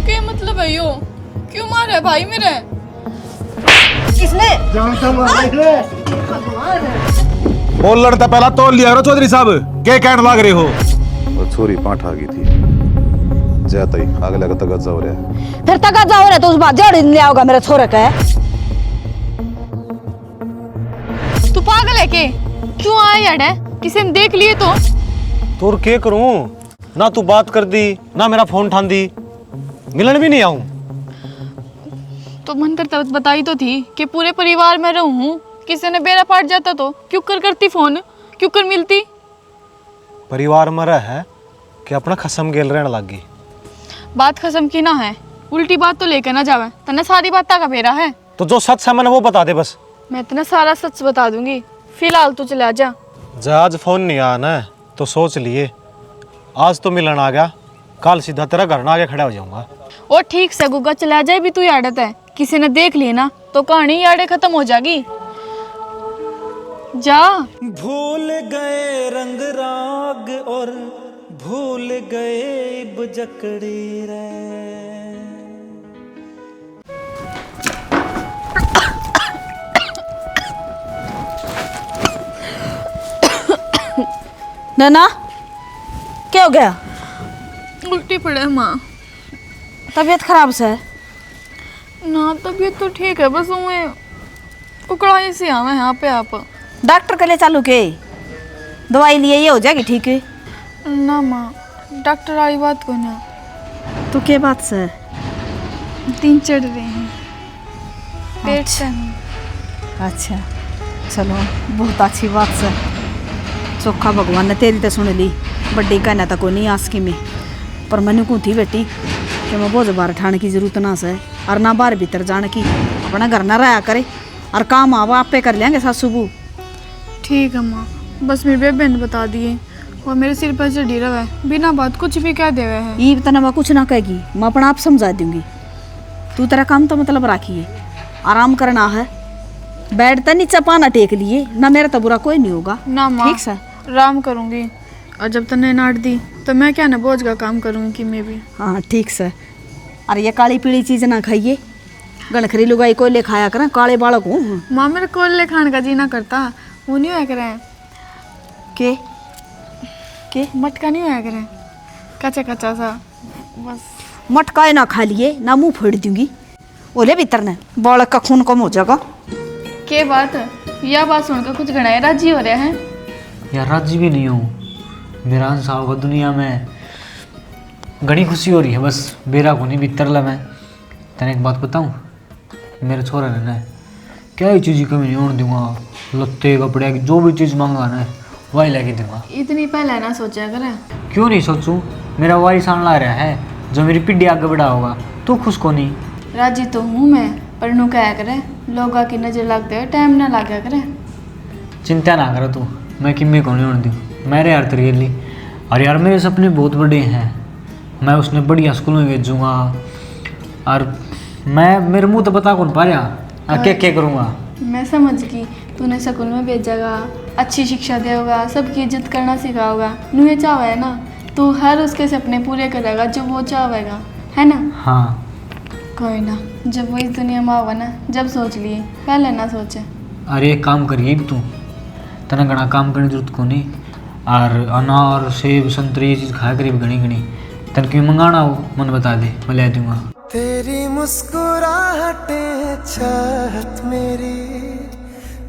क्या मतलब है यो? क्यों मारा है भाई मेरे? किसने? बोल लड़ता पहला तोल लिया चौधरी साहब, क्या कहने लग रहे हो? वो छोरी पांठ आ गई थी, जाता ही आगे लगा तगजा हो रहा है। फिर तगजा हो रहा है तो उस बात जड़ ले आओगा मेरा छोरा का। तू पागल है के? क्यों आया यार? किसी ने देख लिए तो? तोर के करूं? ना तू बात कर दी, ना मेरा फोन ठान दी, मिलन भी नहीं आऊं। तो मन करता बताई तो थी कि पूरे परिवार में रहूं, किसी ने बेरा पाट जाता तो क्यों कर करती फोन, क्यों कर मिलती? परिवार में रह है कि अपना खसम गेल रहने लग गई। बात खसम की ना है, उल्टी बात तो लेकर ना जावे। तने सारी बात का बेरा है तो जो सच है मैंने वो बता दे बस। मैं तेना सारा सच बता दूंगी, फिलहाल तू चला जा। आज फोन नहीं आना है तो सोच लिए, आज तो मिलन आ गया, कल सीधा तेरा घर ना आके खड़ा हो जाऊंगा। और ठीक से गुग्गा चला जाए भी तू याडत है, किसी ने देख ली ना तो कहानी याडे खत्म हो जाएगी। जा। भूल गए रंग राग और भूल गए बजकड़ी रे। नैना क्या हो गया? उल्टी पड़े माँ। तबीयत खराब से है? ना तबीयत तो ठीक है, बस उन्हें उकड़ाई सी आवे यहाँ पे आप। डॉक्टर के लिए चालू के दवाई लिए ये हो जाएगी ठीक है? ना माँ, डॉक्टर आई बात को ना। तो क्या बात से? दिन चढ़ रहे हैं, पेट से। अच्छा चलो बहुत अच्छी बात से। चोखा भगवान ने तेरी तो सुन ली, बड्डी कहना तो कोई नहीं आसकी में, पर मैंने को थी बेटी कि मैं बहुत बार ठाने की जरूरत ना से और ना बाहर भीतर जाने की, अपना घर ना रहा करे और काम आवा आप पे कर लेंगे सासू बू। ठीक है माँ, बस मेरे बेबे ने बता दिए और मेरे सिर पर चढ़ी रहा है, बिना बात कुछ भी कह देवे है। ये तना मैं कुछ ना कहेगी, मैं अपना आप समझा दूंगी। तू तेरा काम तो मतलब राखिए, आराम करना है, बेड तो नीचे पाना टेक लिए ना, मेरा तो बुरा कोई नहीं होगा ना माँ, ठीक से? आराम करूँगी, और जब तने नाट दी तो मैं क्या ना बोझ का काम करूँगी कि मैं भी। हाँ ठीक से। अरे ये काली पीली चीज़ ना खाइए, गणखरी लुगाई कोई ले खाया करें, काले बालक हूँ। माँ मेरे कोल्ले खाने का जी ना करता, वो नहीं होया करें के मटका नहीं होया करें, कच्चा कच्चा सा बस। मटका ना खा लिए ना मुंह फोड़ दूंगी, ओले भीतर ने बालक का खून कम हो जाएगा। के बात है, यह बात सुनकर कुछ घनाए राजी हो रहा है। यार राजी भी नहीं हूँ, मेरा अंसा होगा दुनिया में, घनी खुशी हो रही है, बस बेरा को नहीं भीतर ला। मैं तेने एक बात बताऊँ, मेरे छोरा ने ना क्या ही चीज़ की कमी नहीं होने दूंगा, लत्ते कपड़े जो भी चीज़ मांगा ना वही लेके दूंगा। इतनी पहले ना सोचा करें। क्यों नहीं सोचूं, मेरा वारिस आने ला रहा है जो मेरी पीढ़ी आगे बढ़ा होगा, तू खुश को नहीं? राजी तो हूँ मैं, पर नू क्या करे, लोगों की नज़र लगते हुए टाइम ना लगा करे। चिंता ना कर तू, मैं किम्मे को नहीं होने दूँ, मेरे यार तेरी ली। और यार मेरे सपने बहुत बड़े हैं, मैं उसने बढ़िया स्कूल में भेजूँगा, और मैं मेरे मुंह तो बता कौन पा रहा क्या करूँगा। मैं समझ गई, तूने स्कूल में भेजेगा, अच्छी शिक्षा देगा, सबकी इज्जत करना सिखाओगा। नू ये चाहे है ना, तू हर उसके सपने पूरे करेगा जो वो चाहेगा, है ना? हाँ कोई ना, जब वो इस दुनिया में होगा ना, जब सोच लिए, पहले ना सोचे। अरे एक काम करिए तू, तना घना काम करने की जरूरत को नहीं, और अनार सेब संतरे ये चीज़ खाया करीब घनी घनी, तन क्यों मंगाना हो मन बता दे, मैं ले दूंगा। तेरी मुस्कुराहटें चाहत मेरी,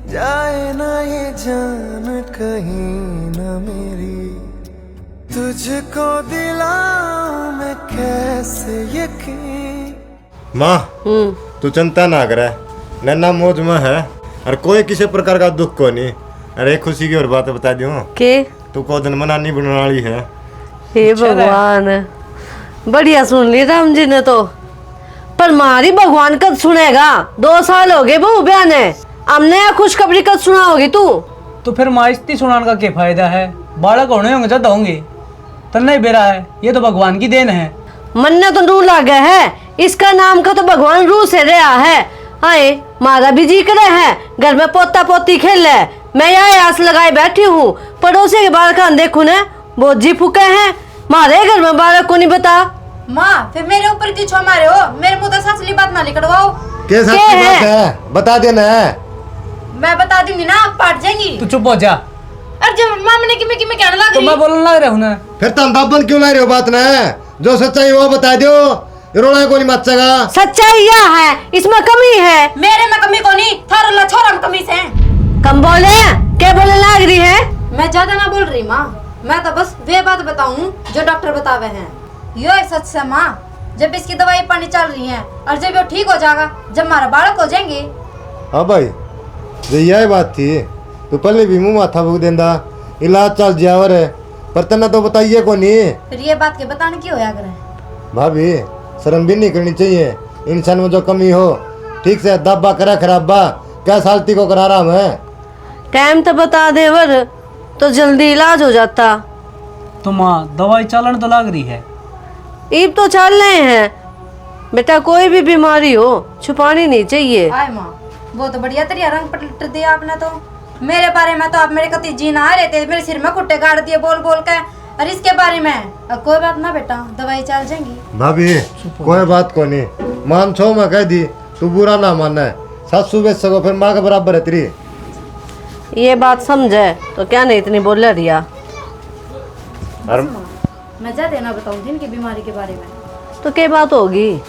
जाए ना ये जान कहीं ना मेरी, तुझको दिलाऊं मैं कैसे यकीन। माँ तू चिंता ना करे, नन्ना मौज में है और कोई किसी प्रकार का दुख को नहीं। अरे खुशी की और बात बता दूं के तू को दिन मनानी बनने वाली है। हे भगवान, बढ़िया सुन ली राम जी ने तो, पर मारी भगवान कब सुनेगा? 2 साल हो गए बहू ब्याह ने, हमने खुशखबरी कब सुनाओगी तू? तो फिर माइस्ती सुनाने का क्या फायदा है, बालक होने होंगे जब होंगे, तो नहीं बेरा है, ये तो भगवान की देन है। मन ने तो रू लागे है, इसका नाम का तो भगवान रू से रहा है। आए मारा भी जी करे है, घर में पोता पोती खेल है, मैं यहाँ आस लगाए बैठी हूँ, पड़ोसी के बालक देखू ने बहुत जी फूके हैं, मारे घर में बालक को नहीं बता। माँ फिर मेरे ऊपर क्यों छो मारे हो? मेरे मुंह तो सचली बात ना निकलवाओ। के सच की बात है बता देना है। मैं बता दूंगी ना, आप पाट जाएंगी। तू चुप हो जा। अरे जब मामा ने कि मैं कहने लग तो रही। मैं बोलने लग रहा हूँ ना। फिर तुम दाबन क्यों ला रहे हो बात ना? जो सच्चाई वो बता दो, रोना को नहीं मचेगा। सच्चाई यह है, इसमें कमी है। मेरे में कमी को नहीं, थारा ला छोरा में कमी से। कम बोले, क्या बोलने लग रही है? मैं ज्यादा ना बोल रही माँ, मैं तो बस वे बात बताऊं जो डॉक्टर बतावे हैं। यो सच है माँ, जब इसकी दवाई पानी चल रही है और जब वो ठीक हो जाएगा, जब हमारा बालक हो जाएंगे। हाँ भाई, जो यही बात थी तो पहले भी मुंह माथा फूक देंदा, इलाज चल जावर है, पर तना तो बताइए को नहीं। फिर ये बात के बताने की होया करे। भाभी शर्म भी नहीं करनी चाहिए, इंसान में जो कमी हो ठीक से दबा करा खराबा क्या सालती को करा रहा है। टाइम तो बता दे वर, तो जल्दी इलाज हो जाता। तो माँ दवाई चलन तो लग रही है। ईब तो चल रहे हैं बेटा, कोई भी बीमारी हो छुपानी नहीं चाहिए। आए माँ, वो तो बढ़िया तरिया रंग पलट दिया आपने तो। मेरे बारे में तो आप मेरे कति जी ना रहे थे, मेरे सिर में कुट्टे गाड़ दिए बोल बोल के। और इसके बारे में अब कोई बात ना बेटा, दवाई चल जाएंगी। भाभी कोई बात को नहीं, मान छो मैं कह दी, तू बुरा ना मानना है। सासू बेच सको फिर माँ के बराबर है तेरी। ये बात समझे तो क्या नहीं इतनी बोल रिया। मैं ज्यादा ना बताऊं इनकी बीमारी के बारे में। तो क्या बात होगी,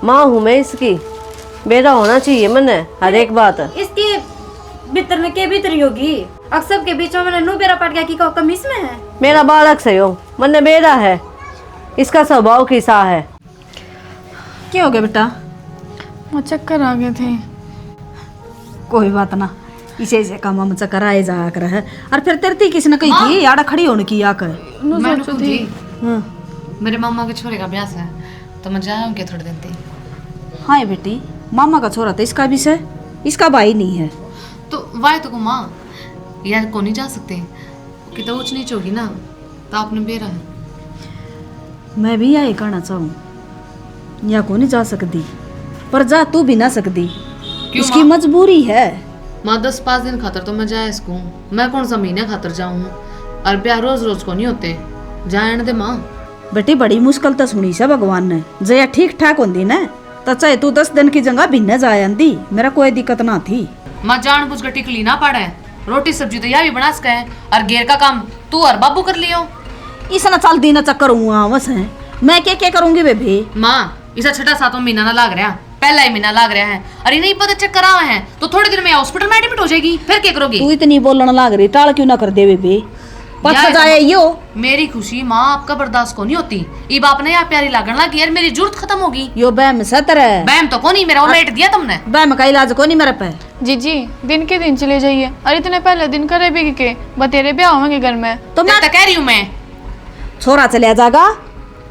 माँ हूँ मैं इसकी, बेटा होना चाहिए मैंने हर एक बात। इसके भीतर में के भीतरी होगी, अक्सर के बीच में मैंने नू बेरा पट गया कि कमी इसमें है। मेरा बालक सही हो, मैंने बेरा है, इसका स्वभाव कैसा है। क्या हो गया बेटा? वो चक्कर आ गए थे। कोई बात ना, इसे ऐसे काम हम चक्कर आए जाया कर है। और फिर तेरती किसने कही थी आड़ा खड़ी होने की आकर? मैं रुकू थी। मेरे मामा के छोरे का ब्याह है तो मैं जाऊंगी थोड़ी दिन थी। हाँ बेटी, मामा का छोरा था, इसका विषय इसका भाई नहीं है तो वाह तो माँ यार को नहीं जा सकते कि तो ऊंच नीच होगी ना, तो आपने बेरा है। मैं भी यही कहना चाहूँ, या को नहीं जा सकती, पर जा तू भी ना सकती, इसकी मजबूरी है। माँ 10-5 दिन खातर तो मैं जाए इसको, मैं कौन सा महीने खातर जाऊँ, और ब्याह रोज रोज को नहीं होते, जाए दे माँ। बेटी बड़ी मुश्किल तो सुनी से भगवान ने, जया ठीक ठाक होंगी ना तो चाहे तू 10 दिन की जगह भिन्न जा आंदी, मेरा कोई दिक्कत ना थी। माँ जान बुझ कर टिकली ना पड़े, रोटी सब्जी तो यह भी बना सके है, और घेर का काम तू और बाबू कर लियो। इसना चल दी ना चक्कर हुआ बस है, मैं क्या करूंगी बेबी। माँ इसा 6-7 महीना ना लाग रहा, पहला ही महीना लाग रहा है, अरे नहीं पता चक्कर आवा है तो थोड़े दिन में हॉस्पिटल में एडमिट हो जाएगी, फिर क्या करोगी? तू इतनी बोलने लाग रही, टाल क्यों ना कर दे बेबी, पता जाए यो। मेरी खुशी माँ आपका बर्दाश्त को नहीं होती, ई बाप ने यहाँ प्यारी लागण लगी यार, मेरी जरूरत खत्म होगी। यो बैम सतर है। बैम तो कोनी, मेरा उमेट दिया तुमने। बैम का इलाज को नहीं मेरे पे। जीजी दिन के दिन चले जाइए, और इतने पहले दिन करे भी के बतेरे ब्याह होंगे घर में। तो मैं कह रही हूँ मैं छोरा चले जाएगा,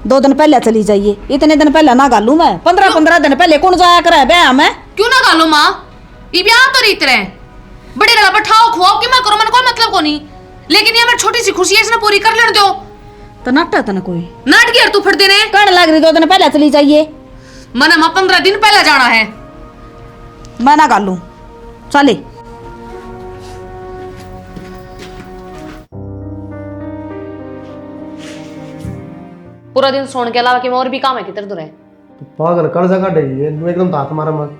2 दिन पहले चली जाइए, इतने दिन पहले ना गालू मैं। 15 दिन पहले कौन जाया करे ब्याह में? क्यों ना गालो माँ, ये ब्याह तो रीत रहे बड़े रहा बैठाओ खुआओ कि मैं करो, मैंने कोई मतलब को नहीं, लेकिन ये मेरी छोटी सी खुशी है, इसने पूरी कर लेने दो। तो नाटा था ना कोई नाट गया तू फिर देने कहने लग रही 2 दिन पहले चली जाइए। मना माँ 15 दिन पहले जाना है, मैं ना गालू चले। पूरा दिन सोने के अलावा कि और भी काम है किधर दूर है। तो पागल कर जगह डे एकदम था तुम्हारा मन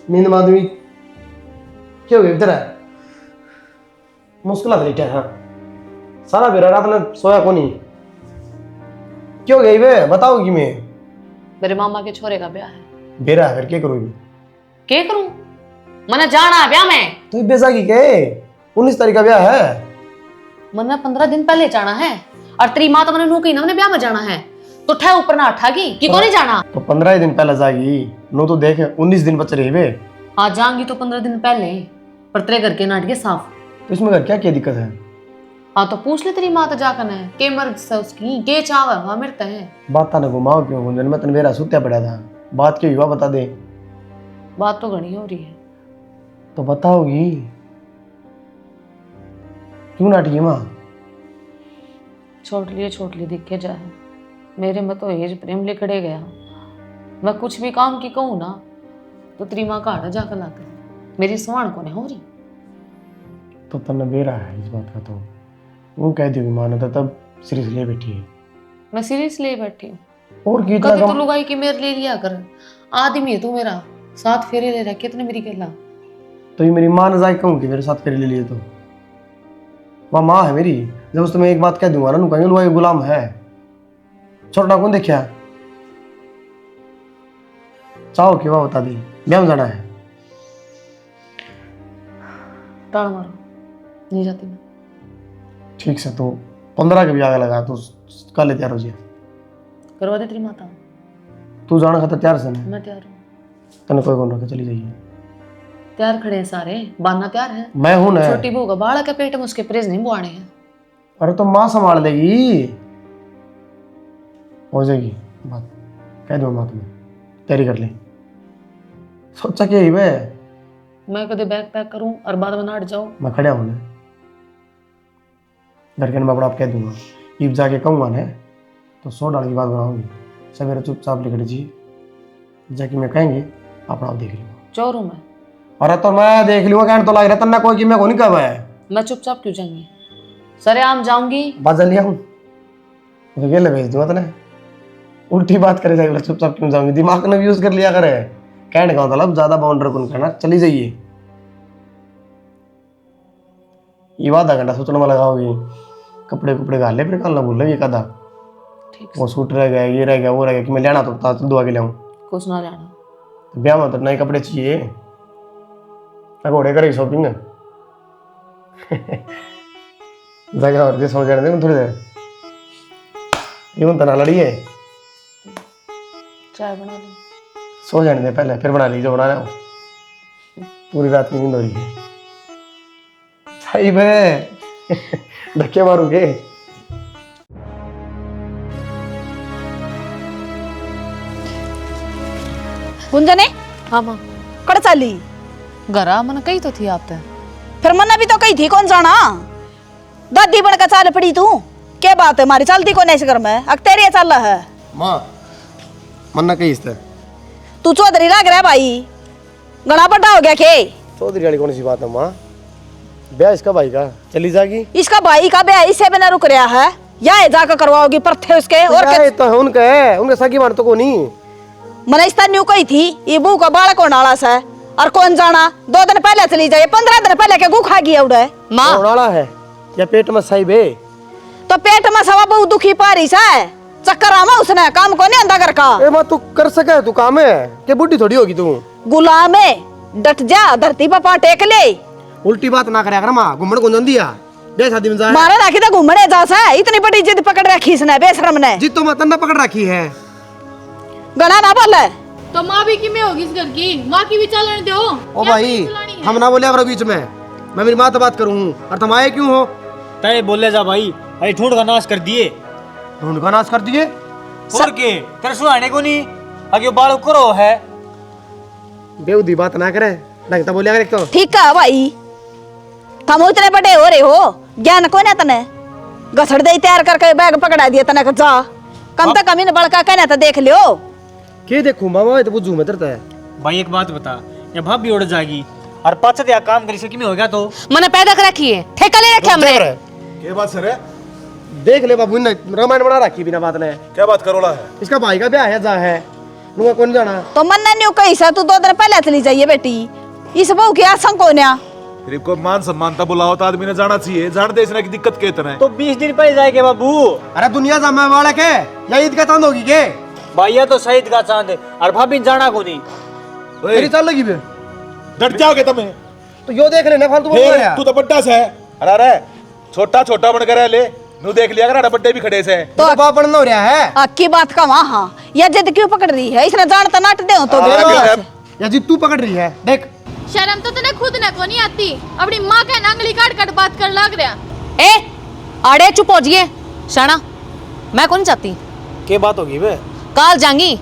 नींद में आदमी क्यों गई इधर है मुश्किल है हाँ सारा बेरा रात ने सोया को नहीं क्यों गई वे बताओगी मैं। मेरे मामा के छोरे का ब्याह है। बेरा फिर क्या करोगी? क्या करूं, मैंने जाना है ब्याह में। तो बेजा की के 19 तारीख का ब्याह है, मैंने 15 दिन पहले जाना है, और तेरी माँ तो मैंने नू कही ना मैंने ब्याह में जाना है, तो ठह ऊपर ना अठागी कि को नहीं जाना। तो 15 दिन पहले जाएगी नो, तो देख 19 दिन बच रहे वे। हाँ जाऊंगी तो 15 दिन पहले, पर तेरे घर के नाटके साफ। तो इसमें घर क्या दिक्कत है? हाँ तो पूछ ले तेरी माँ तो जाकर है के मर्द से उसकी के चाव है, वहां मरता है। बात था ना घुमाओ क्यों, गुंजन में तन मेरा सुत्या पड़ा था, बात क्यों हुआ बता दे। बात तो घनी हो रही है। तो बताओगी क्यों नाटकी माँ? छोट लिए दिखे जाए, मेरे में तो हेज प्रेम लिखड़े गया। मैं कुछ भी काम की कहूँ ना तो तेरी माँ का आड़ा जाकर लाकर मेरी सवान को नहीं हो रही। तो तन्ने बेरा है इस बात का, तो वो कह दी मानो तो तब सीरियस ले बैठी है। मैं सीरियस ले बैठी हूँ, और की इतना कभी तो कम लुगाई की मेरे ले लिया कर। आदमी है तू मेरा, 7 फेरे ले रखे तूने मेरी कहला। तो ये मेरी माँ ने जाए कहूँ कि मेरे साथ फेरे ले लिए तो वह माँ है मेरी। जब उस तुम्हें एक बात कह दूंगा ना नु कहेंगे ये गुलाम है। छोटा कौन देखा चाहो कि वह बता दी ब्याह में जाना है। टाल मारो, नहीं जाती मैं। ठीक से तो 15 के भी आगे लगा तो कल तैयार हो जाए। करवा दे तेरी माता। तू जाना खाता तैयार से मैं तैयार हूँ। तने कोई कौन रखे चली जाइए। तैयार खड़े हैं सारे, बाना तैयार है। मैं हूं ना। छोटी बहू का बाड़ा के पेट में उसके प्रेज नहीं बुआने हैं। अरे तो माँ संभाल लेगी, हो जाएगी बात। कह दो माँ तुम्हें तैयारी कर ले। सोचा क्या ही मैं कदे बैग पैक करूं और बाद में नाट जाऊं। मैं खड़ा हूं ना घर के मैं बड़ा कह दूंगा। ईब जाके कहूंगा ना तो 100 डाल की बात बनाऊंगी। सवेरे चुपचाप लिख लीजिए जाके मैं कहेंगे अपना आप देख लूंगा। चोरू में अरे तो मैं देख लूंगा कहने तो लग रहा तन्ना कोई कि मैं को नहीं कब है। मैं चुपचाप क्यों जाऊंगी, सरे आम जाऊंगी। बाजा लिया हूं तो गेले भेज दूंगा तने। उल्टी बात करे जाएगी चुपचाप क्यों जाऊंगी, दिमाग ने भी यूज कर लिया करे। कहने का मतलब ज्यादा बाउंडर कौन करना, चली जाइए। ये आधा घंटा सोचने में लगाओगी, कपड़े कुपड़े घाल ले फिर कल ना भूल ये कदा वो सूट रह गया ये रह गया वो रह गया कि मैं लेना तो दुआ के लाऊं कुछ ना लेना। तो ब्याह में तो नए कपड़े चाहिए। घोड़े करेगी शॉपिंग जगह और दे समझ जाने दे थोड़ी देर। ये तना लड़ी है, चाय बना ली। सो जाने दे पहले फिर बना ली जो बना रहा हूँ। पूरी रात की नींद हो रही है। सही है धक्के मारूंगे। गुंजने हाँ माँ कड़ चाली घरा मन कही तो थी आप ते। फिर मन्ना भी तो कही थी कौन जाना दादी बन का चाल पड़ी तू। क्या बात है हमारी चलती कौन ऐसे घर में अख्तेरिया चल रहा है। माँ मन्ना कही इस तरह तू चौधरी लग रहा है भाई, घना बड़ा हो गया के। चौधरी वाली कौन सी बात है माँ, ब्याह इसका भाई का चली जाएगी। इसका भाई का ब्याह इससे बिना रुक रहा है या जाकर करवाओगी परथे उसके। और क्या तो है उनके सगी मार तो को नहीं। मैंने इस तरह न्यू कही थी ये बहू का बालक होने वाला सा और कौन जाना 2 दिन पहले चली जाए 15 दिन पहले के गु खा गया उड़े। माँ वाला है या पेट में साहिब है तो पेट में सवा बहुत दुखी पा रही सा चक्कर आमा उसने काम को नहीं अंधा कर का। ए माँ तू कर सके तू काम है कि बुढ़ी थोड़ी होगी तू। गुलाम है डट जा धरती पर पाँव टेक ले। उल्टी बात ना करे माँ घूमने को दिया बे शादी में जाए मारा राखी तो घूमने जा सा इतनी बड़ी जिद पकड़ रखी इसने बेशरम ने। जिद तो मतन ना पकड़ रखी है गना ना बोले तो माँ भी कि मैं होगी इस घर की, माँ की भी चलन दो। ओ भाई हम ना बोले बीच में मैं मेरी माँ से बात करूँ और तुम आए क्यों हो। तय बोले जा भाई, अरे ढूंढ का नाश कर दिए। ढूंढ का नाश कर दिए और के तेरे सुहाने को नहीं आगे बाल करो है। बेउदी बात ना करे लगता बोलिया करे तो ठीक है भाई तुम इतने बड़े हो रहे हो ज्ञान को ना तने घसड़ दे तैयार करके बैग पकड़ा दिया तने जा कम तक कमी ने बड़का कहना तो देख लियो। के देखूं मामा तो बुझू में डरता है। भाई एक बात बता, ये भाभी उड़ जाएगी और पाछे दिया काम करी सकी में हो गया तो मैंने पैदा कर रखी है, ठेका ले रखे हमने। क्या बात सर है? देख ले बाबू ने रामायण बना रखी बिना बात ने। क्या बात करोड़ा है? इसका भाई का ब्याह है जा है नुआ कौन जाना। तो मन्ना न्यू कही सा तू 2 दिन पहले चली जाइए बेटी इस बहू की आशंक को न्या। फिर को मान सम्मान था बुलाओ तो आदमी ने जाना चाहिए, जान दे इसने की दिक्कत के तरह तो 20 दिन पहले जाएंगे बाबू। अरे दुनिया जमा वाले के या ईद का चांद होगी के भैया तो शहीद का चांद और भाभी जाना को नहीं तेरी चल लगी बे डट जाओगे तुम्हें तो यो देख लेना फालतू बोल रहा है। तू तो बड्डा से है। अरे छोटा छोटा बन कर ले नु देख लिया कर बड्डे भी खड़े से तो बाप बनना हो रहा है। अक्की बात का वहाँ या जिद क्यों पकड़ रही है इसने जानता नाट दे तो या जिद तू पकड़ रही है देख शर्म तो तने खुद न को नहीं आती, अपनी माँ के नांगली काट काट बात कर लग रहा। ए आड़े चुप हो जिए शाना, मैं कौन चाहती के बात होगी बे काल जाऊंगी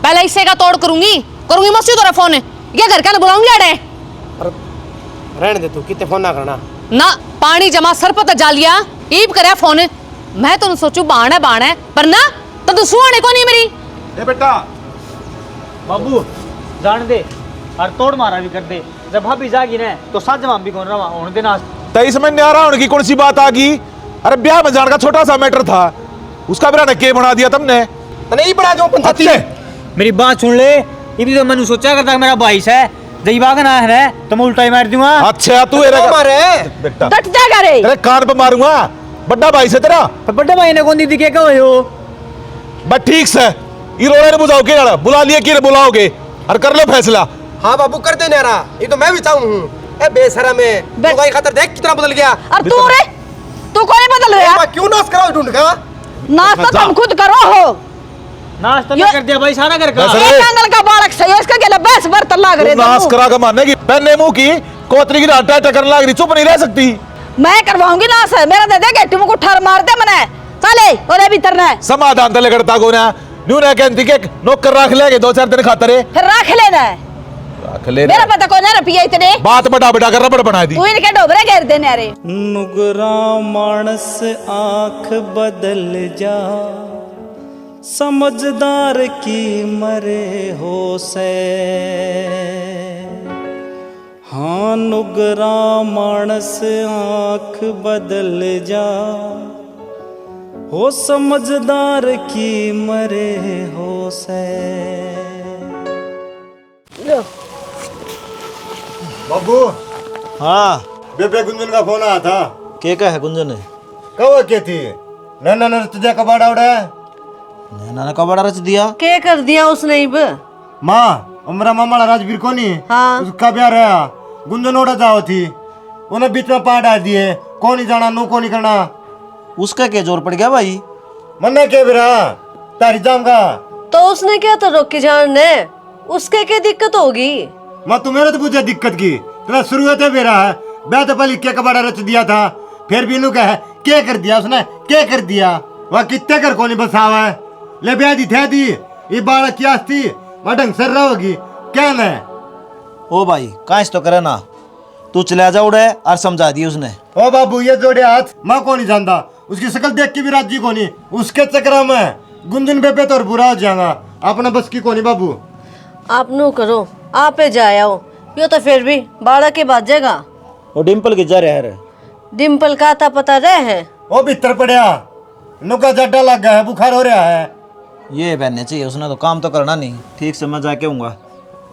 पहले इससे का तोड़ करूंगी मस्जिद और फोन ये घर का बुलाऊंगी अड़े। रहने दे तू कितने फोन ना करना ना पानी जमा सर पर जा लिया ईब करे फोन मैं तो सोचू बाण है पर ना तो सुहाने को नहीं मेरी। ए बेटा बाबू जान दे और तोड़ मारा भी कर दे, जब भाभी जागी ना तो साथ जमा भी कौन रहा होने देना। 23 में न्यारा होने की कौन सी बात आ गई? अरे ब्याह में जान का छोटा सा मैटर था उसका मेरा ने के बना दिया तुमने। तने ही बड़ा जो पंचायत मेरी बात सुन ले, ये भी तो मैंने सोचा करता कि मेरा भाई है जई बाग ना है तो मैं उल्टा ही मार दूंगा। अच्छा तू मारे बेटा डट जाएगा रे। तेरे कान पे मारूंगा, बड़ा भाई से तेरा। बड़े भाई ने कौन दीदी के कहो हो? बस ठीक से ये रोड़ा ने बुझाओ के बुला लिया कि बुलाओगे और कर लो फैसला। हाँ बाबू कर दे नारा, ये तो मैं भी चाहूँ हूँ। ए बेसरा में लुगाई खातर देख कितना बदल गया। और तू रे, तू कौन बदल रहा? क्यों नाश कराओ ढूंढ का? नाश तो तुम खुद करो हो। नाश तो मैं कर दिया भाई सारा घर का। एक आंगन का बालक सही है, इसका गला बेस बर्तन लाग रहे। नाश करा के मारने की पहने मुंह की कोतरी की डांटा टकरने लग रही, चुप नहीं रह सकती। मैं करवाऊंगी नाश, मेरा दे दे गेटी मुझको ठार मार दे मने। चले ओरे भीतर ना समाधान तले करता को ना न्यू ना कहती के नौकर रख लेगे 2-4 दिन खातर है। फिर रख लेना है, रख ले मेरा पता कौन है रुपया इतने। बात बड़ा बड़ा कर रबड़ बना दी। तू इनके डोबरे घेर देने रे। नुगरा मानस आंख बदल जा, समझदार की मरे हो से। हाँ नुगरा मानस आंख बदल जा, हो समझदार की मरे हो से। बाबू हाँ बेबे गुंजन का फोन आया था। के का है गुंजन? कब के थी नैना ने तुझे कबाड़ा उड़ा? नैना ने कबाड़ा रच दिया? क्या कर दिया उसने? इब माँ उमरा मामा राजवीर को नहीं। हाँ। उसका ब्याह रहा, गुंजन उड़ा जाओ थी, उन्हें बीच में पार डाल दिए। कौन ही जाना नू कौन ही करना। उसका क्या जोर पड़ गया भाई? मन्ने के बिरा तारी जाऊंगा तो उसने क्या तो रोकी जान ने, उसके क्या दिक्कत होगी? मैं तुम्हें तो पूछे दिक्कत की तेरा शुरुआत है मेरा है। ब्याह तो पहले क्या कबाड़ा रच दिया था, फिर भी नू कहे क्या कर दिया उसने, क्या कर दिया। वह कितने कर कौन बसावा है। ले ब्याह दी थे दी ये बाड़ा क्या थी, वह ढंग से रहोगी क्या न। ओ भाई काश तो करे ना, तू चला जा उड़े और समझा दी उसने। ओ बाबू ये जोड़े हाथ मैं कौन नहीं जानता, उसकी शक्ल देख के भी राजी को नहीं। उसके चक्कर में गुंजन बेबे तो और बुरा हो जाएगा, अपना बस की कोनी बाबू। आप नो करो, आप जाए आओ, यो तो फिर भी बाड़ा के बाद जाएगा। वो डिम्पल के जा रहा है। डिम्पल का था पता रहे है? वो भीतर पड़िया नुका जड्डा लग गया है, बुखार हो रहा है। ये बहने चाहिए, उसने तो काम तो करना नहीं। ठीक से मैं जाके आऊंगा।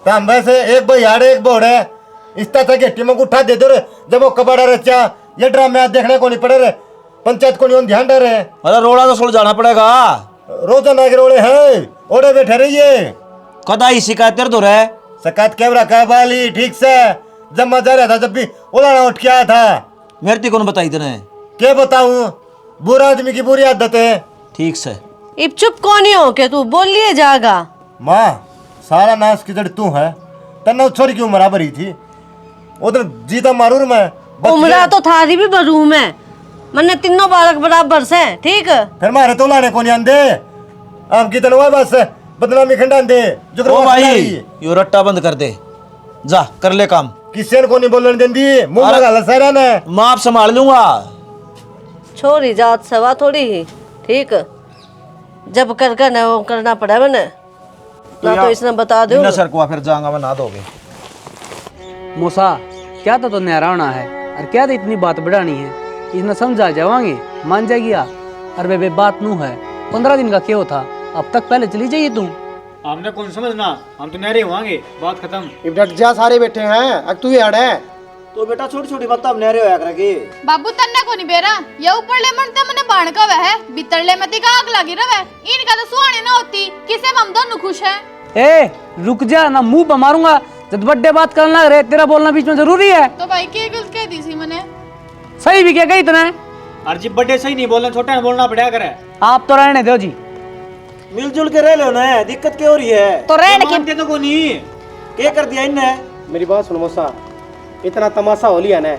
हम वैसे एक बहियाड़ एक बोड़ है, इस तरह गेटी में उठा दे दो रे। जब वो कबाड़ा रचा ये ड्रामे आज देखने को नहीं पड़े रे, पंचायत को नहीं ध्यान रहे। अरे रोड़ा तो सुल जाना पड़ेगा। रोजाना के रोड़े हैं, ओड़े बैठे रहिए। कदाई शिकायत कर दो रे। शिकायत कैमरा का वाली ठीक से जब मैं जा रहा था, जब भी उलाना उठ के आया था। मेरे ती कौन बताई तेने? क्या बताऊं, बुरा आदमी की बुरी आदत है। ठीक से इब चुप कौन ही हो के तू बोल लिए जाएगा। माँ सारा नाश की जड़ तू है, तन्ना छोरी की उम्र भरी थी, उधर जीता मारूर में। उम्र तो थारी भी बरूम है, मैंने तीनों बालक बराबर से। ठीक फिर मारे तो लाने को नहीं आंदे, आप की तनवा बस बदनामी खंडा दे जो। ओ भाई यो रट्टा बंद कर दे, जा कर ले काम। किसी को नहीं बोलने देंदी, मुंह लगा ला सारा ने। मैं आप संभाल लूंगा। छोरी जात सवा थोड़ी ही, ठीक जब कर कर ना वो करना पड़ा मैंने ना, तो इसने बता दो सर को फिर जाऊंगा मैं, ना दोगे। मूसा क्या तो न्यारा होना है और क्या तो इतनी बात बढ़ानी है, इसने समझा जावांगे मान जाएगी। और बे बात नू है 15 दिन का क्यों था, अब तक पहले चली जाइए तुम। हमने कौन समझना, हम तो नहरे होंगे, बात खत्म। इब डट जा, सारे बैठे हैं, अब तू ही अड़ है। तो बेटा छोटी छोटी बात अब नहरे होया करेगी। बाबू तन्ने को नहीं बेरा, ये ऊपर ले मनते मने बाण का वह है, भीतर ले मती का आग लगी रवे। इनका तो सुहाने ना होती, किसे हम दोनों खुश हैं। ए रुक जा ना, मुंह पर मारूंगा। जब बड्डे बात करना लग रहे, तेरा बोलना बीच में जरूरी है। तो भाई क्या गलत कह दी सी मैंने? सही भी क्या कही तूने? अर्जी बर्थडे सही नहीं बोलना, छोटा बोलना पड़ा करे। आप तो रहने दो जी, मिलजुल के रह लो ना, दिक्कत क्या हो रही है? तो रहने की तो को नहीं क्या कर दिया इनने? मेरी बात सुनो मौसा, इतना तमाशा हो लिया ना,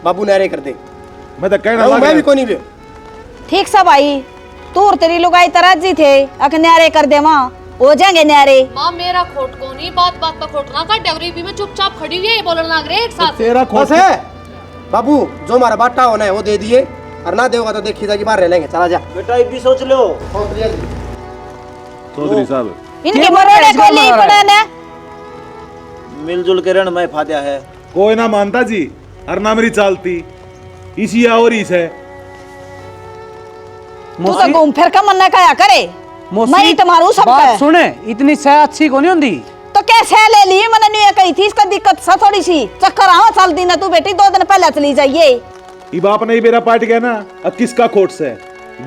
बाबू नहरे कर दे। मैं तो कहना मैं भी कोनी भी। ठीक सा भाई, तू और तेरी लुगाई तराजी थे, अक न्यारे कर दे माँ, हो जाएंगे न्यारे। माँ मेरा खोट को नहीं, बात बात पर खोट ना कर। डेवरी भी में चुपचाप खड़ी हुई है, बोलने लग रहे एक साथ। तेरा खोट है बाबू, जो हमारा बाटा होना है वो दे दिए, और ना देगा तो देखी जाएगी बाहर रह लेंगे। चला जा बेटा, ये भी सोच लो। चौधरी साहब इनके मरोड़े को ली पड़े ने, मिलजुल के रहना मैं फायदा है। कोई ना मानता जी, और ना मेरी चालती इसी और इस है। तू तो घूम फिर का मन ना खाया करे। मौसी, मैं तुम्हारू सब बात है। सुने, इतनी सह अच्छी को नहीं होंदी। तो कैसे ले लिए मैंने नहीं कही थी इसका दिक्कत सा थोड़ी सी चक्कर आओ चल दी ना तू बेटी 2 दिन पहले चली जाइए। ये बाप नहीं मेरा पार्ट गया ना, अब किसका खोट से?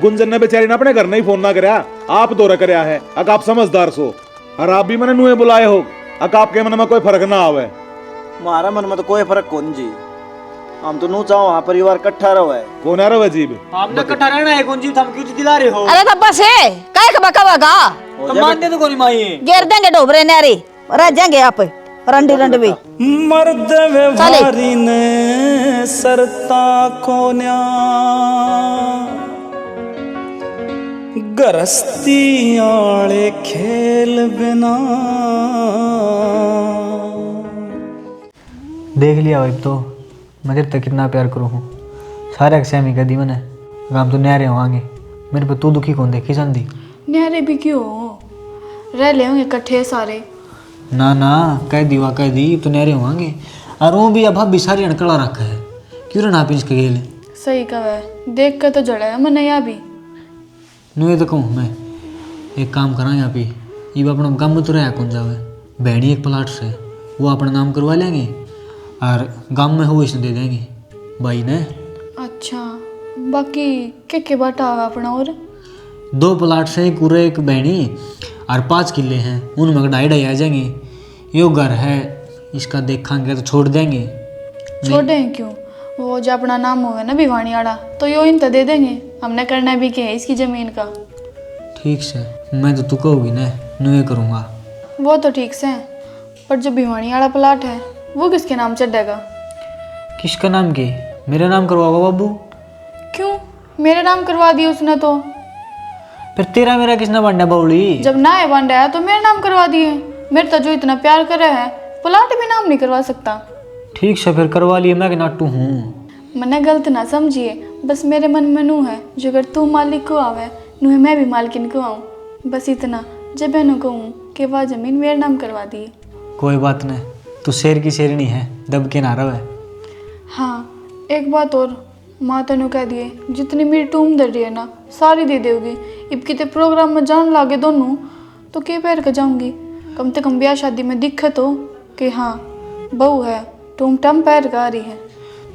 गुंजन ने बेचारी ने अपने घर नहीं फोन ना करया, आप दौरा करया है। अगर आप समझदार सो और आप भी मैंने नुए बुलाए हो, अगर आपके मन में कोई फर्क ना आवे। हमारा मन में तो कोई फर्क कौन जी, हम तो नू चाहो वहाँ परिवार इकट्ठा रहो है। कौन आ रहा है जीब? हमने इकट्ठा रहना है, कौन जी थम क्यों दिला रहे हो? अरे तब बस है काय का बकावागा तो मान दे तो कोनी माई गिर देंगे डोबरे नारे रह जाएंगे आप रंडी रंडवी। मर्द व्यवहारी ने सरता कोन्या गरस्ती आले खेल बिना। देख लिया भाई, तो मैं तेरे तक कितना प्यार करूँ हूँ। सारे सहमी कर दी मैंने, हम तो न्यारे होंगे मेरे पे तू दुखी कौन देखी जाती। न्यारे भी क्यों रह ले होंगे इकट्ठे सारे। ना ना कह दी तो न्यारे होंगे। और वो भी अब भाभी सारी अनकड़ा रखा है, क्यों ना पिंच के गेले। सही कहा है, देख कर तो जड़ा है मन यहाँ भी। नू ये तो कहूँ मैं एक काम करा यहाँ पे, ये अपना काम में तो रहा कौन जावे। बहनी एक प्लाट से वो अपना नाम करवा लेंगे और गांव में हो इसने दे देंगे भाई ने। अच्छा बाकी के बाटा होगा अपना? और 2 प्लाट से एक पूरे एक बहनी और 5 किले हैं, उनमें 2.5 आ जाएंगे। यो घर है इसका देखेंगे तो छोड़ देंगे। छोड़ देंगे क्यों? वो जो अपना नाम होगा ना भिवानी आड़ा तो यो इन तो दे देंगे। हमने करना भी क्या है इसकी ज़मीन का। ठीक से मैं तो तू कहोगी ना नू ये करूँगा। वो तो ठीक से पर जो भिवानी आड़ा प्लाट है वो किसके नाम चढ़ेगा? किसका नाम के? मेरा नाम करवाओगा बाबू। क्यों मेरे नाम करवा दिया उसने तो? फिर तेरा मेरा किसने बांटा बाउली? जब ना है बांटा है तो मेरे नाम करवा दिए। मेरे तो जो इतना प्यार कर रहा है प्लाट भी नाम नहीं करवा सकता। ठीक से फिर करवा लिए, मैं नाटू हूँ। मैंने गलत ना समझिए, बस मेरे मन में नू है जो अगर तू मालिक को आवे नू है मैं भी मालकिन को आऊँ। बस इतना जब मैं कहूँ कि वह ज़मीन मेरे नाम करवा दी। कोई बात नहीं, तू शेर की शेरनी है, दब के ना रहे। हाँ एक बात और, माँ तेनू कह दिए जितनी मेरी टूम दर रही है ना सारी दे देगी। इब कितने प्रोग्राम में जान लागे दोनों तो के पैर कर जाऊंगी। कम से कम ब्याह शादी में दिक्कत हो कि हाँ बहू है टूम टम पैर का आ रही है।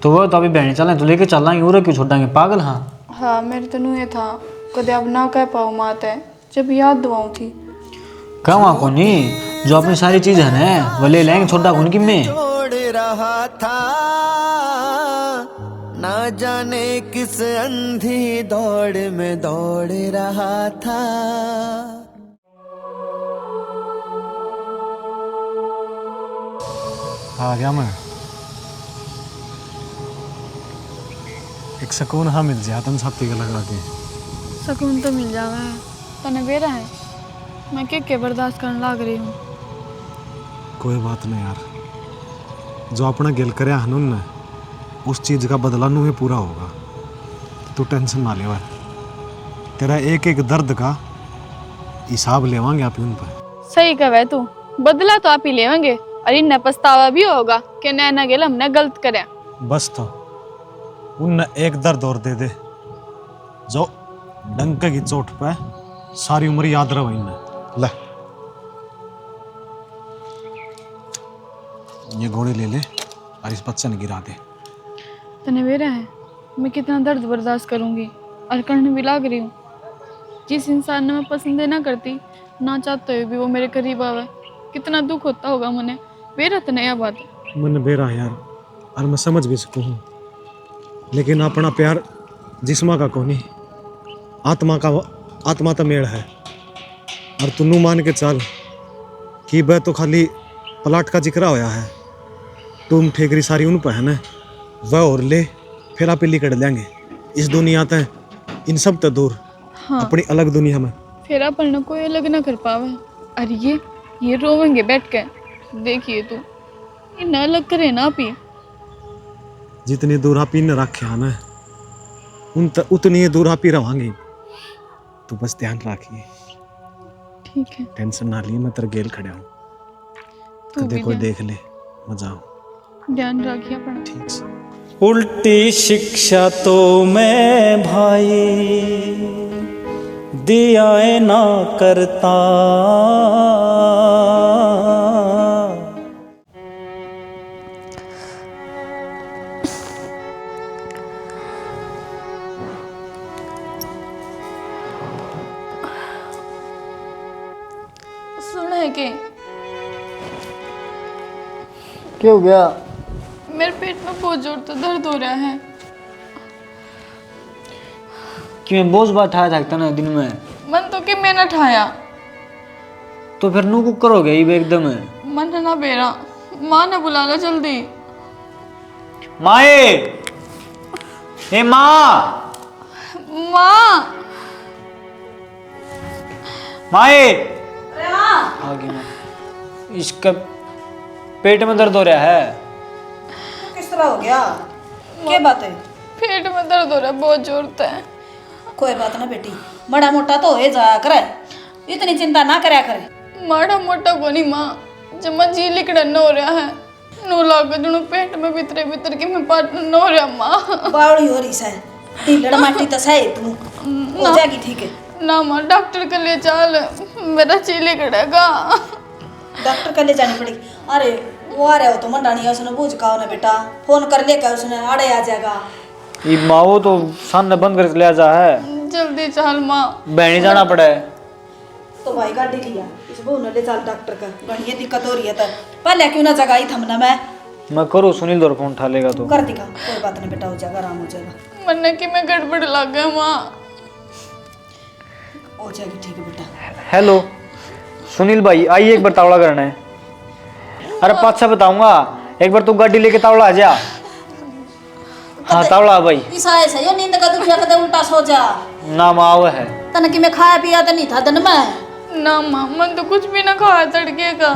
तो वो तो अभी बहने चलें तो लेके चलेंगे, उरे क्यों छोड़ेंगे पागल। हाँ मेरे तो नू ये था कदे अब ना कह पाओ मात है जब याद दुआऊँ थी। कहवा को नहीं जो अपनी सारी चीज है ना वो ले लेंगे, छोटा कौन की मैं दौड़ रहा था ना जाने किस अंधी दौड़ में दौड़ रहा था। आ गया मैं। एक सुकून हाँ मिल जाता तन छाती का लगा के। सुकून तो मिल जावा है तने बेरा है, मैं के बर्दाश्त करने लग रही हूँ। कोई बात नहीं यार, जो अपना गिल करे हनुन ने उस चीज का बदला नू पूरा होगा। तू टेंशन ना ले, तेरा एक एक दर्द का हिसाब लेवांगे आप उन पर। सही कह तू, बदला तो आप ही लेवेंगे और इन्हें पछतावा भी होगा कि नैना गेल हमने गलत कराया। बस तो उन एक दर्द और दे दे जो डंके की चोट पे सारी उम्र याद रहे। इन्हें ले ये गोली ले ले और इस बच्चे ने गिरा दे। तने मेरा है मैं कितना दर्द बर्दाश्त करूंगी और करने भी लाग रही हूँ। जिस इंसान ने मैं पसंद ना करती ना चाहते हुए भी वो मेरे करीब आवे कितना दुख होता होगा मने। बेरा तो नया बात है मन बेरा यार, और मैं समझ भी सकूँ, लेकिन अपना प्यार जिस्मा का कोनी आत्मा तो मेल है। और तुनू मान के चल कि वह तो खाली प्लाट का जिक्र होया है, तुम ठेकरी सारी उन पर है ना, वह और ले फिर आप लिकड़ लेंगे इस दुनिया तय इन सब तो दूर। हाँ। अपनी अलग दुनिया में फिर अपन कोई अलग ना कर पावे। अरे ये रोवेंगे बैठ के, देखिए तू ये ना अलग करे ना पी। जितनी दूर आप इन रखे है ना उतनी ही दूर आप ही रवांगे। तो बस ध्यान रखिए, ठीक है? टेंशन ना लिए, मैं तेरे गेल खड़ा हूँ, कदे कोई देख ले मजा आओ। ध्यान रखिए अपना। ठीक से। उल्टी शिक्षा तो मैं भाई दियाए ना करता। सुना है कि क्या हो गया? मेरे पेट में बहुत जोर से दर्द हो रहा है। क्यों बोझ बात उठाया था ना दिन में? मन तो कि मैंने ठाया तो फिर नू कुकर हो गई एकदम। मन है ना बेरा, माँ ने बुला ला जल्दी। माए, ए माँ, माँ, माए आ गई माँ। इसका पेट में दर्द हो रहा है। किस तरह हो गया? क्या बात है? पेट में दर्द हो रहा है बहुत जोर से। कोई बात ना बेटी, बड़ा मोटा तो हो जाया करे, इतनी चिंता ना करया करे। माड़ा मोटा को नहीं माँ, जब मैं जी लिकड़न हो रहा है नो लाग जुणु पेट में भीतरे भीतर की मैं पाट न हो रहा माँ। बावड़ी हो रही है, ढीलड़ माटी तो सही तू हो जाएगी ठीक है ना माँ, डॉक्टर के लिए चल, मेरा जी लिकड़ेगा। डॉक्टर के लिए जानी पड़ेगी। अरे वो आ रहा हो तो मंडानी है, उसने बूझ का ना बेटा, फोन कर लेकर उसने आड़े आ जाएगा। ये माँ वो तो सामने बंद कर ले जा है। जल्दी चल माँ, बहनी जाना पड़ा है। तो भाई गाड़ी लिया इस बहू ने ले चल डॉक्टर का, बड़ी दिक्कत हो रही है। तो पहले क्यों ना जगाई थमना मैं करूँ, सुनील दौर फोन उठा लेगा तो कर दिखा। कोई बात नहीं बेटा, हो जाएगा, आराम हो जाएगा। मन्ने कि मैं गड़बड़ लग गया माँ। हो जाएगी ठीक है बेटा। हेलो सुनील भाई, आइए एक बार तावड़ा करना है। अरे पाछा बताऊंगा, एक बार तू गाड़ी लेके तावड़ा आ जा। हाँ तावड़ा भाई। इस आए से ये नींद का दुखिया कदे उल्टा सो जा ना माँ वो है। तने कि मैं खाया पिया तो नहीं था दिन में ना माँ, मन तो कुछ भी ना खाया तड़के का।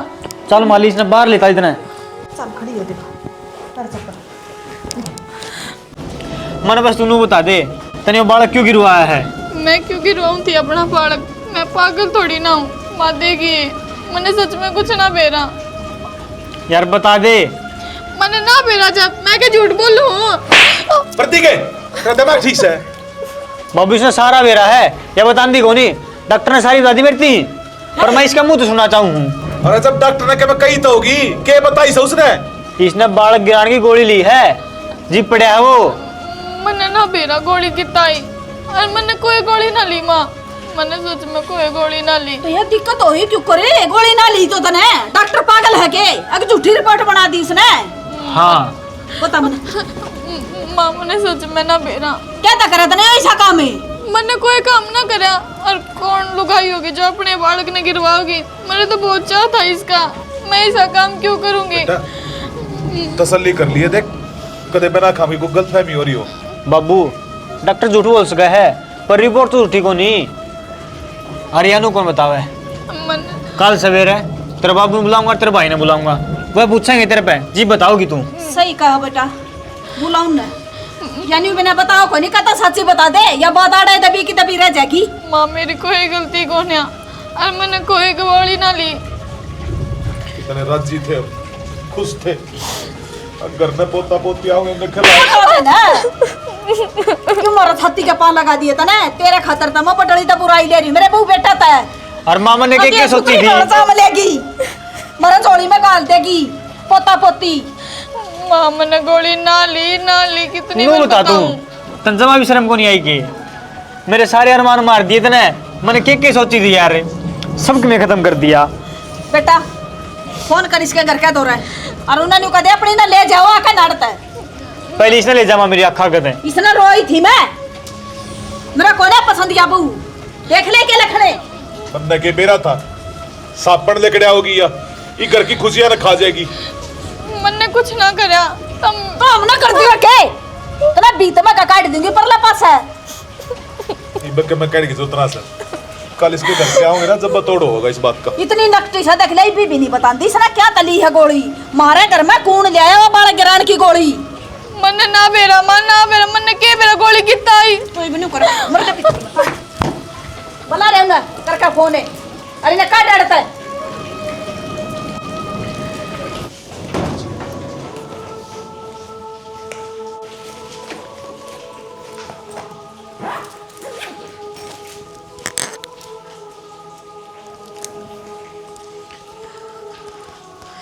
चल मालिश ने बाहर लेता इतना। चल खड़ी हो देखो कर चक्कर। मन बस तू बता दे, तने वो बालक क्यों गिरवाया है? मैं क्यों गिरवाऊं थी अपना बालक? मैं पागल थोड़ी ना हूँ। माँ देगी मैंने सच में कुछ ना बेरा। यार बता दे। मैंने ना बेरा, जब मैं क्या झूठ बोलूं? प्रतीक है, तेरा दिमाग ठीक से है? बाबू इसने सारा बेरा है, या बता दी कोनी? डॉक्टर ने सारी बता दी मेरी थी, पर मैं इसका मुंह तो सुनना चाहूँ। अरे जब डॉक्टर ने क्या कही तो होगी, क्या बताई से उसने? इसने बालक गिराने की गोली ली है, जी पड़ा है वो। मैंने ना बेरा गोली किताई, और मैंने कोई गोली ना ली माँ, मैंने सच में कोई गोली ना ली। तो ये दिक्कत हुई क्यों करे? गोली ना ली तो तने डॉक्टर पागल है के? अगर झूठी रिपोर्ट बना दी इसने। हाँ बता मने। माँ मैंने सच में ना बेरा। क्या था करा तने ऐसा काम है? मैंने कोई काम ना करा, और कौन लुगाई होगी जो अपने बालक ने गिरवाओगी? मैंने तो बहुत चाह था इसका, मैं ऐसा काम क्यों करूंगी? तसल्ली कर लिए देख, कदे बिना खामी को गलतफहमी हो रही हो। बाबू डॉक्टर झूठ बोल सका है, पर रिपोर्ट तो झूठी को नहीं। अरियानू कौन बतावे? कल सवेरे तेरे बाबू ने बुलाऊंगा, तेरे भाई ने बुलाऊंगा, वह पूछेंगे तेरे पे, जी बताओगी तू? सही कहा बेटा, बुलाऊं ना यानी मैंने बताओ को नहीं कहता, सच्ची बता दे या बात आड़े दबी की दबी रह जाएगी। माँ मेरी कोई गलती को नहीं, और मैंने कोई गोली ना ली। तने राजी थे, खुश थे, घर में पोता पोती आओगे उन्हें खिला ना क्यों मारा छाती के पान लगा दिए तने? तेरे खातर तो मैं पटड़ी तो बुराई ले रही, मेरे बहू बेटा था। और मामा ने क्या सोची थी? मिलेगी मेरे झोली में गाल देगी पोता पोती। माँ मैंने गोली ना ली कितनी बार बता तू, तंजमा भी शर्म को नहीं आई कि मेरे सारे अरमान मार दिए तने। मैंने क्या सोची थी यार, सब मैं खत्म कर दिया। बेटा फोन कर इसके घर क्या दो रहा है, और उन्होंने कहा अपनी ना ले जाओ आके नाड़ता है। पहले इसने ले जा मेरी अखा कदे। इसने रोई थी मैं, मेरा कोने पसंद या बहू देख ले के लखड़े बंदा के बेरा था, सापड़ लेके होगी या ये घर की खुशियां न खा जाएगी। मैंने कुछ ना करा, तो हम ना कर दिया के तना बीत में का काट दूंगी परला पास है। ये बक मैं कह रही उतना से कल इसके घर पे आओगे ना, जब बतोड़ होगा इस बात का। इतनी नकटी से देख ले भी नहीं बताती इसने क्या तली है गोली। मारे घर में कौन ले आया वो बाल गिरान की गोली? मैंने ना बेरा, मैंने के बेरा गोली किताई। तो इबनु कर मर के पीछे बला रे ना करका फोन है। अरे ना का डरता है?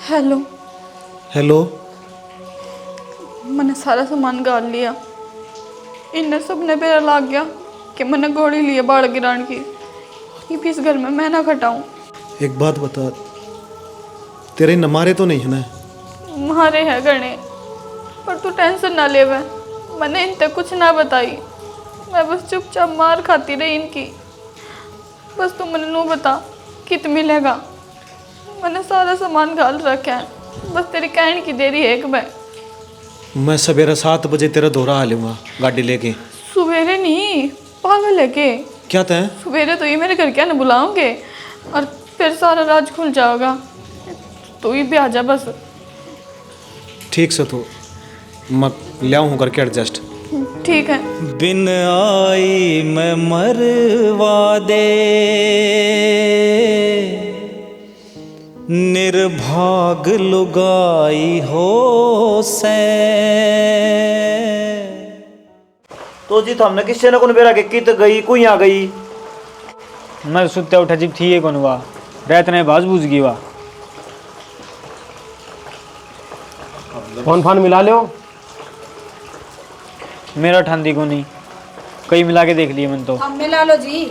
हेलो। हेलो। मैंने सारा सामान गाल लिया। इन्हें सबने बेरा लाग गया कि मैंने घोड़ी लिए बाढ़ गिरान की। ये भी इस घर में मैं ना खटाऊं। एक बात बता, तेरे न मारे तो नहीं है ना? मारे है गणे, पर तू टेंशन ना ले। मैंने इनते कुछ ना बताई। मैं बस चुपचाप मार खाती रही इनकी। बस तू मैंने नू बता कित मिलेगा। मैंने सारा सामान घाल रखा है, बस तेरी कहने की देरी है। एक बार मैं सवेरे 7 बजे तेरा दौरा आ लूँगा गाड़ी लेके। सवेरे नहीं, पागल है के? क्या तय? सवेरे तो ये मेरे घर क्या ना बुलाओगे और फिर सारा राज खुल जाएगा। तू ही भी आ जा बस। ठीक से तो मैं ले आऊँ करके एडजस्ट। ठीक है। बिन आई मैं मरवा दे, निर्भाग लुगाई हो से। तो जी हमने किससे न कौन बेरा के कित गई कोई आ गई। मैं सुत्ते उठा जिब थी कौन हुआ रात ने बाज बूझ गई। वाह फोन फान मिला लो। मेरा ठांदी को नहीं, कई मिला के देख लिए मन तो। हम मिला लो जी।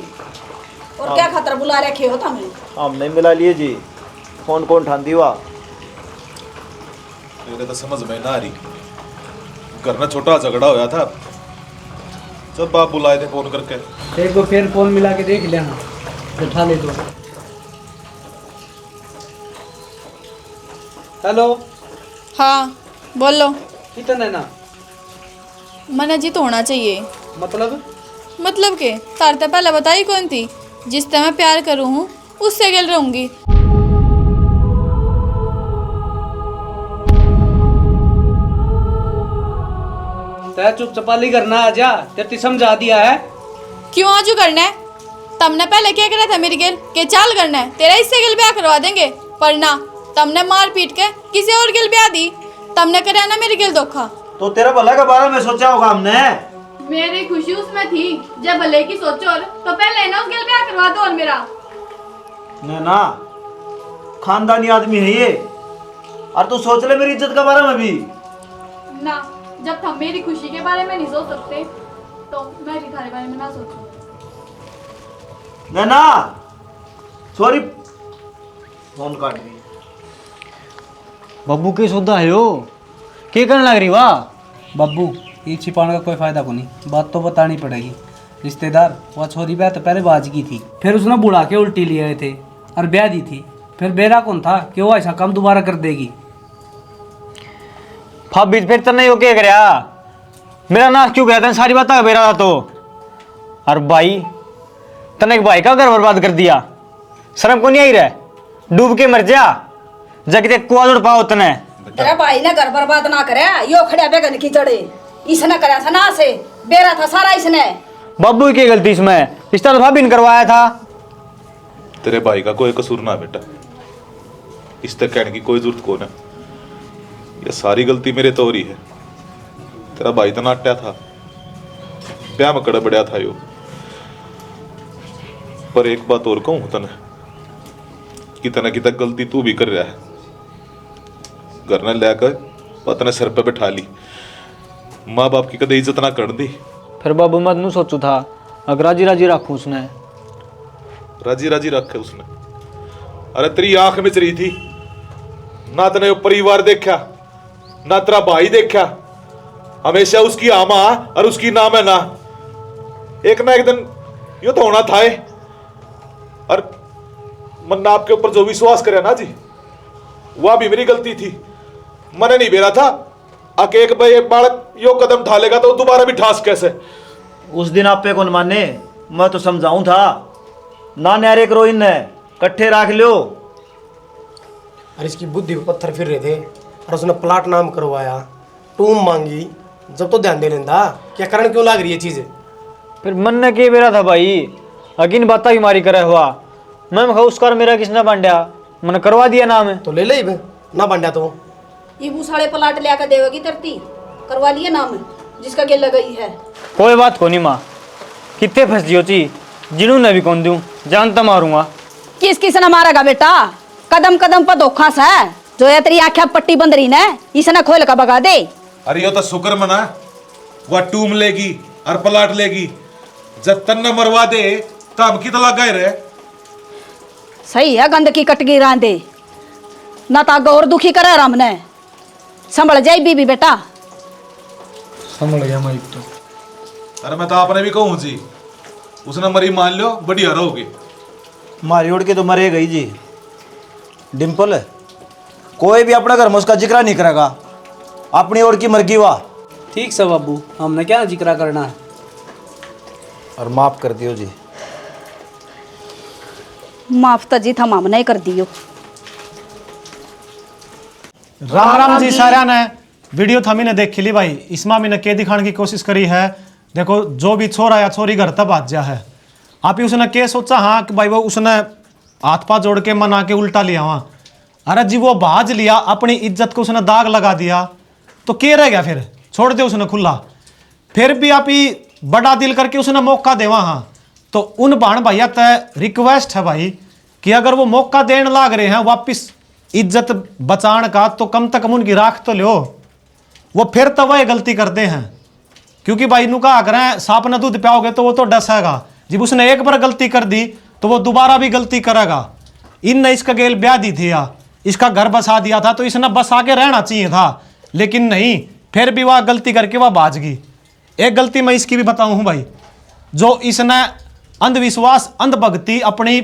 और क्या खतरा बुला रखे हो तुमने? हमने मिला लिए जी। फोन कौन ठांदी हुआ? मेरे तो समझ में ना आ रही। घर में छोटा झगड़ा होया था, जब बाप बुलाए थे फोन करके। एक बार फिर फोन मिला के देख लेना, उठा ले दो। हेलो। हाँ बोलो। कितने ना? मैंने जी तो होना चाहिए। मतलब के तारते पहले बताई कौन थी? जिससे मैं प्यार करूँ हूँ उससे गिल रहूंगी। तै चुप चपाली करना आ जा, तेरे समझा दिया है। क्यों आजू करना है? तुमने पहले क्या करा था मेरी गिल के चाल करना है? तेरा इससे गिल ब्याह करवा देंगे, पर ना, तुमने मार पीट के किसी और गिल ब्याह दी। तुमने करा ना मेरी गिल धोखा। तो तेरा भला के बारे में सोचा होगा हमने। मेरी खुशी उसमें थी जब भले की सोचो और तो पहले ना उस गिल ब्याह करवा दो। और मेरा ना खानदानी आदमी है ये, और तू सोच ले मेरी इज्जत के बारे में भी ना। जब तुम मेरी खुशी के बारे में नहीं सोच सकते तो मैं भी तुम्हारे बारे में ना सोचूं। ना सॉरी, फोन काट दी। बब्बू के सौदा है यो, के करने लग रही वाह? बब्बू ये छिपाने का कोई फायदा को नहीं, बात तो बतानी पड़ेगी। रिश्तेदार वह छोरी ब्याह तो पहले बाजगी थी, फिर उसने बुढ़ा के उल्टी ले आए थे और ब्याह दी थी। फिर बेरा कौन था कि वो ऐसा काम दोबारा कर देगी। भाभी फिर तो नहीं हो के करया मेरा नाश क्यों गया? सारी बात बेरा था तो। और भाई तने एक भाई का घर बर्बाद कर दिया, शर्म को नहीं आई रहा? डूब के मर जा, जगते कुआ जोड़ पाओ तने। तेरा भाई ने घर बर्बाद ना करे, यो खड़िया बेगन की जड़े इसने कराया था ना से, बेरा था सारा इसने। बब्बू की गलती इसमें, रिश्ता तो भाभी ने करवाया था। तेरे भाई का कोई कसूर ना बेटा, इस तक कहने की कोई जरूरत कौन है। ये सारी गलती मेरे तो हो रही है। तेरा भाई तो नाट्या था, ब्याह में कड़ा बढ़िया था यो। पर एक बात और कहूं तने, कितना कितना गलती तू भी कर रहा है। घर ने लेकर पता सिर पे बैठा ली, माँ बाप की कदे इज्जत ना कर दी। फिर बाबू मत नू सोचू था, अगर राजी राजी रखू उसने। राजी राजी रखे उसने। अरे तेरी आंख में चली थी ना, तने परिवार देखा ना तेरा भाई देखा, हमेशा उसकी आमा और उसकी नाम है ना। एक ना एक दिन यो तो होना था। और मन आपके ऊपर जो विश्वास करे ना जी, वह भी मेरी गलती थी। मैंने नहीं बेरा था आके एक बालक यो कदम ढालेगा तो दोबारा भी ठास कैसे। उस दिन आप पे कौन माने, मैं तो समझाऊं था ना। न्यारे करो इन कट्ठे रख लो। अरे इसकी बुद्धि पे पत्थर फिर रहे थे और उसने प्लाट नाम करवाया, टूम मांगी। जब तो ध्यान दे लेंदा, क्या कारण क्यों लाग रही है चीजें? फिर मन ने के बेरा था भाई, अगिन बाता ही मारी करे हुआ। मैं उसका मेरा किसने बांटा, मैंने करवा दिया नाम है तो ले ले ना बांटा तो। ये भूसाड़े प्लाट ले आकर देगी तरती, करवा लिए नाम जिसका गिल लगाई है। कोई बात को नहीं माँ, कितने फंस जियो ची, जिन्होंने भी कौन दूं, जानता मारूंगा। किस किस ने मारेगा बेटा? कदम कदम पर धोखा सा है, जो ये तेरी आंखें पट्टी बंद रही ना, इसे ना खोल का भगा दे। अरे यो तो शुक्र मना, वह टूम लेगी और पलाट लेगी। जब तन्ना मरवा दे तो हम की तला गए रहे। सही है, गंद की कटगी रांधे ना तो आगे और दुखी करे हमने। संभल जाए बीबी बेटा। संभल गया मैं तो। अरे मैं तो आपने भी कहूँ जी, उसने मरी मान लो बढ़िया रहोगे। मारी उड़ के तो मरे गई जी। डिम्पल, कोई भी अपना घर में उसका जिक्र नहीं करेगा, अपनी ओर की मर्गी वाह। ठीक से बाबू, हमने क्या जिक्र करना है। और माफ कर दियो जी। माफ तो जी हम हमने कर दियो। राम राम जी सारा ने वीडियो थमी ने देख ली भाई। इसमें मैंने के दिखाने की कोशिश करी है। देखो जो भी छोरा या छोरी घर तब आज जा है, आप ही उसने के सोचा हाँ कि भाई वो उसने हाथ पा जोड़ के मना के उल्टा लिया वहाँ। अरे जी वो बाज लिया, अपनी इज्जत को उसने दाग लगा दिया तो के रह गया फिर? छोड़ दे उसने खुला। फिर भी आप ही बड़ा दिल करके उसने मौका देवा हाँ। तो उन भाण भैया तय रिक्वेस्ट है भाई कि अगर वो मौका देने लाग रहे हैं वापिस इज्जत बचाने का, तो कम से कम उनकी राख तो लो। वो फिर तो वह गलती करते हैं, क्योंकि भाई नु कहा करें सांप ने दूध पियाओगे तो वो तो डसेगा। जब उसने एक बार गलती कर दी तो वो दोबारा भी गलती करेगा। इन इसका गेल ब्याह दी थी, इसका घर बसा दिया था, तो इसने बसा के रहना चाहिए था, लेकिन नहीं, फिर भी वह गलती करके वह बाज गई। एक गलती मैं इसकी भी बताऊं हूं भाई, जो इसने अंधविश्वास अंधभक्ति अपनी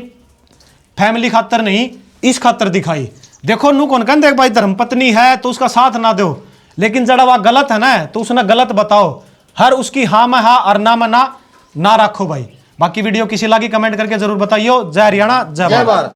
फैमिली खातर नहीं इस खातर दिखाई। देखो नू कौन कहते भाई धर्मपत्नी है तो उसका साथ ना दो, लेकिन जड़ा वह गलत है ना तो उसने गलत बताओ। हर उसकी हाँ में हाँ और ना में ना रखो भाई। बाकी वीडियो किसी लगी कमेंट करके जरूर बताइयो। जय हरियाणा, जय भारत।